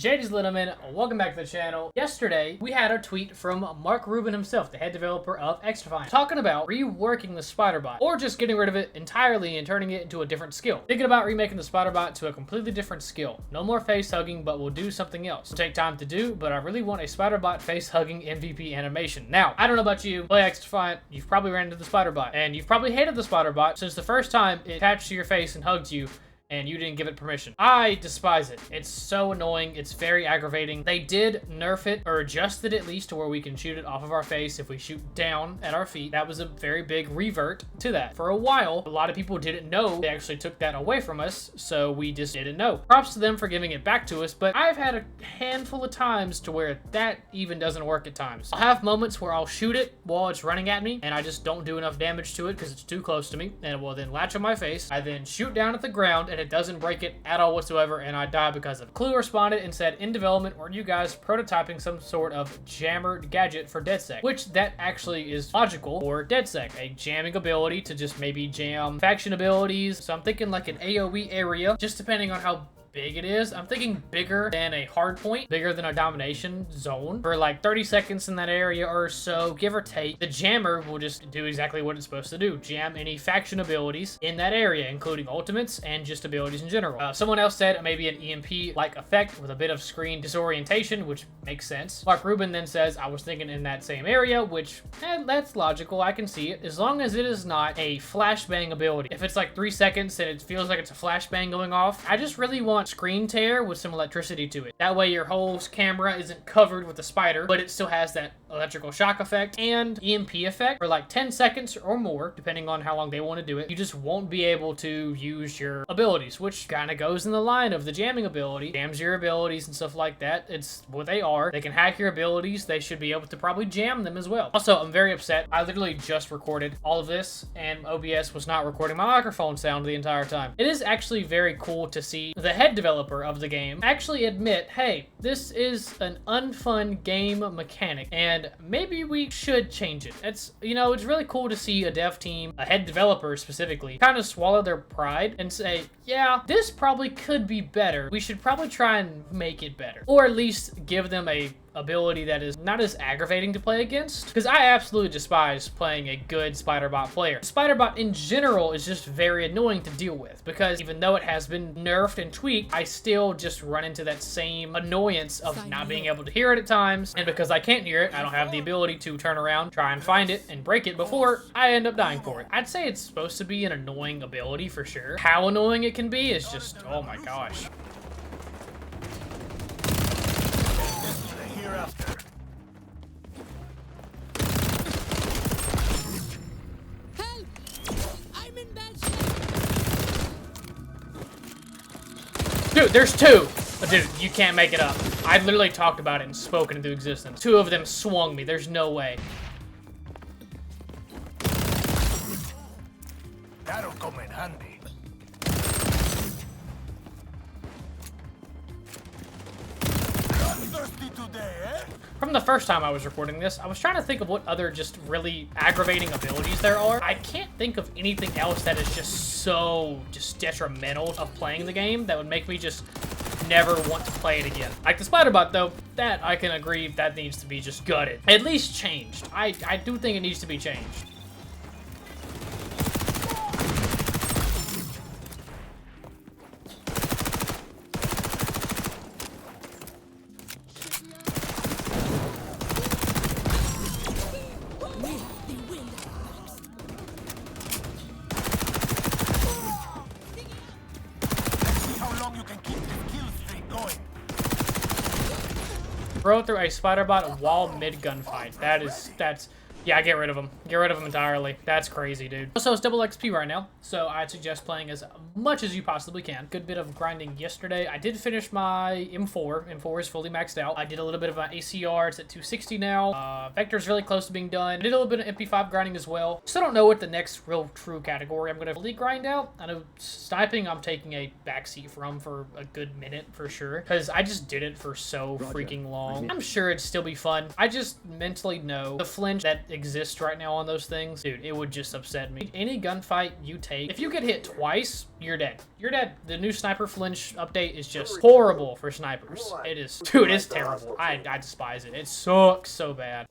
Ladies and gentlemen, welcome back to the channel. Yesterday, we had a tweet from Mark Rubin himself, the head developer of XDefiant, talking about reworking the SPIDERBOT, or just getting rid of it entirely and turning it into a different skill. Thinking about remaking the SPIDERBOT to a completely different skill. No more face hugging, but we'll do something else. It'll take time to do, but I really want a SPIDERBOT face hugging MVP animation. Now, I don't know about you, play XDefiant, you've probably ran into the SPIDERBOT, and you've probably hated the SPIDERBOT since the first time it attached to your face and hugged you, and you didn't give it permission. I despise it. It's so annoying. It's very aggravating. They did nerf it, or adjust it at least, to where we can shoot it off of our face if we shoot down at our feet. That was a very big revert to that. For a while, a lot of people didn't know they actually took that away from us, so we just didn't know. Props to them for giving it back to us, but I've had a handful of times to where that even doesn't work at times. I'll have moments where I'll shoot it while it's running at me, and I just don't do enough damage to it because it's too close to me, and it will then latch on my face. I then shoot down at the ground, and it doesn't break it at all whatsoever, and I die because of it. Clue responded and said, in development, or you guys prototyping some sort of jammer gadget for DedSec, which that actually is logical for DedSec, a jamming ability to just maybe jam faction abilities. So I'm thinking like an AoE area, just depending on how big it is. I'm thinking bigger than a hard point, bigger than a domination zone, for like 30 seconds in that area or so, give or take. The jammer will just do exactly what it's supposed to do, jam any faction abilities in that area, including ultimates and just abilities in general. Someone else said maybe an EMP-like effect with a bit of screen disorientation, which makes sense. Mark Rubin then says, I was thinking in that same area, which, that's logical, I can see it, as long as it is not a flashbang ability. If it's like 3 seconds and it feels like it's a flashbang going off, I just really want screen tear with some electricity to it. That way your whole camera isn't covered with a spider, but it still has that electrical shock effect and EMP effect for like 10 seconds or more, depending on how long they want to do it. You just won't be able to use your abilities, which kind of goes in the line of the jamming ability. Jams your abilities and stuff like that. It's what they are. They can hack your abilities. They should be able to probably jam them as well. Also, I'm very upset. I literally just recorded all of this, and OBS was not recording my microphone sound the entire time. It is actually very cool to see the head developer of the game actually admit, hey, this is an unfun game mechanic, and maybe we should change it. It's, you know, it's really cool to see a dev team, a head developer specifically, kind of swallow their pride and say, yeah, this probably could be better. We should probably try and make it better, or at least give them a ability that is not as aggravating to play against, because I absolutely despise playing a good SPIDERBOT player. SPIDERBOT in general is just very annoying to deal with, because even though it has been nerfed and tweaked, I still just run into that same annoyance of not being able to hear it at times, and because I can't hear it, I don't have the ability to turn around, try and find it, and break it before I end up dying for it. I'd say it's supposed to be an annoying ability for sure. How annoying it can be is just, oh my gosh. Dude, there's two. Dude, you can't make it up. I literally talked about it and spoken into existence. Two of them swung me. There's no way. That'll come in handy. Thirsty today, eh? From the first time I was recording this, I was trying to think of what other just really aggravating abilities there are. I can't think of anything else that is just so detrimental of playing the game that would make me just never want to play it again. Like the SPIDERBOT though, that I can agree that needs to be just gutted. At least changed. I do think it needs to be changed. Throw through a SPIDERBOT while mid-gunfight. That's... Yeah, get rid of him. Get rid of him entirely. That's crazy, dude. Also, it's double XP right now, so I'd suggest playing as much as you possibly can. Good bit of grinding yesterday. I did finish my M4. M4 is fully maxed out. I did a little bit of an ACR. It's at 260 now. Vector's really close to being done. I did a little bit of MP5 grinding as well. Still don't know what the next real true category I'm going to fully grind out. I know sniping I'm taking a backseat from for a good minute for sure, because I just did it for so freaking long. I'm sure it'd still be fun. I just mentally know the flinch that exist right now on those things, dude, it would just upset me. Any gunfight you take, if you get hit twice, you're dead. You're dead. The new sniper flinch update is just horrible for snipers. It is, dude, it's terrible. I despise it. It sucks so bad.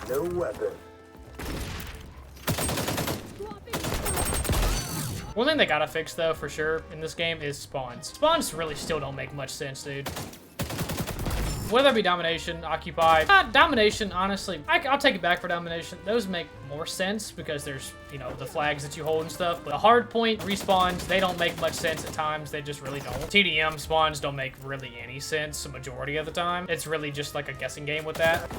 No weapon. One thing they gotta fix, though, for sure, in this game is spawns. Spawns really still don't make much sense, dude. Whether it be domination, occupy, domination, honestly, I'll take it back for domination. Those make more sense because there's, you know, the flags that you hold and stuff. But the hard point respawns, they don't make much sense at times. They just really don't. TDM spawns don't make really any sense the majority of the time. It's really just like a guessing game with that.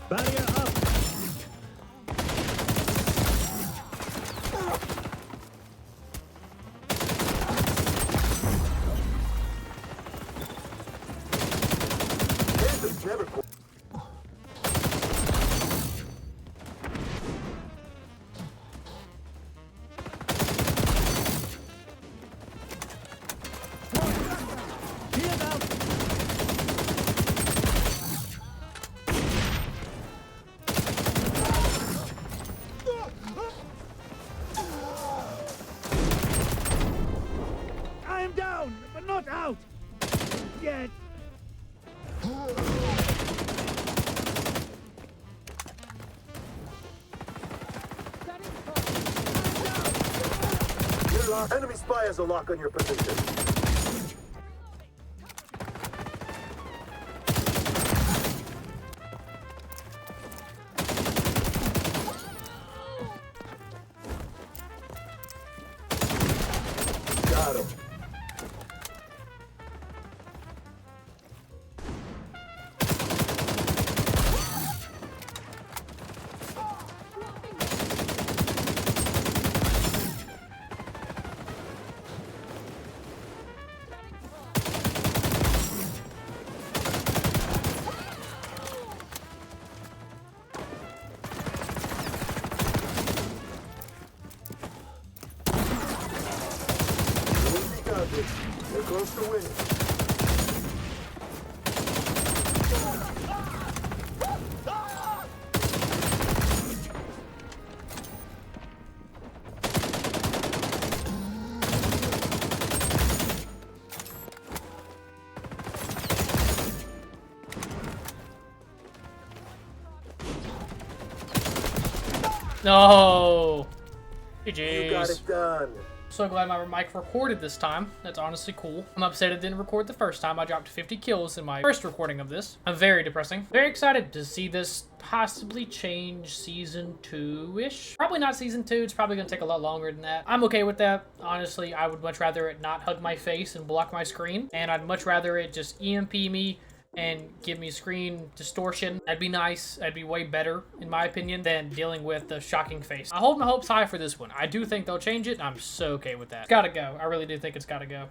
Barrier up! I'm down, but not out! Yet! You're locked. Enemy spy has a lock on your position. Got him. They're close to winning. No. You got GG's. it done. So glad my mic recorded this time. That's honestly cool. I'm upset it didn't record the first time. I dropped 50 kills in my first recording of this. I'm very depressing. Very excited to see this possibly change season 2-ish. Probably not season 2. It's probably gonna take a lot longer than that. I'm okay with that. Honestly, I would much rather it not hug my face and block my screen. And I'd much rather it just EMP me and give me screen distortion. That'd be nice. That'd be way better, in my opinion, than dealing with the shocking face. I hold my hopes high for this one. I do think they'll change it, and I'm so okay with that. It's gotta go. I really do think it's gotta go.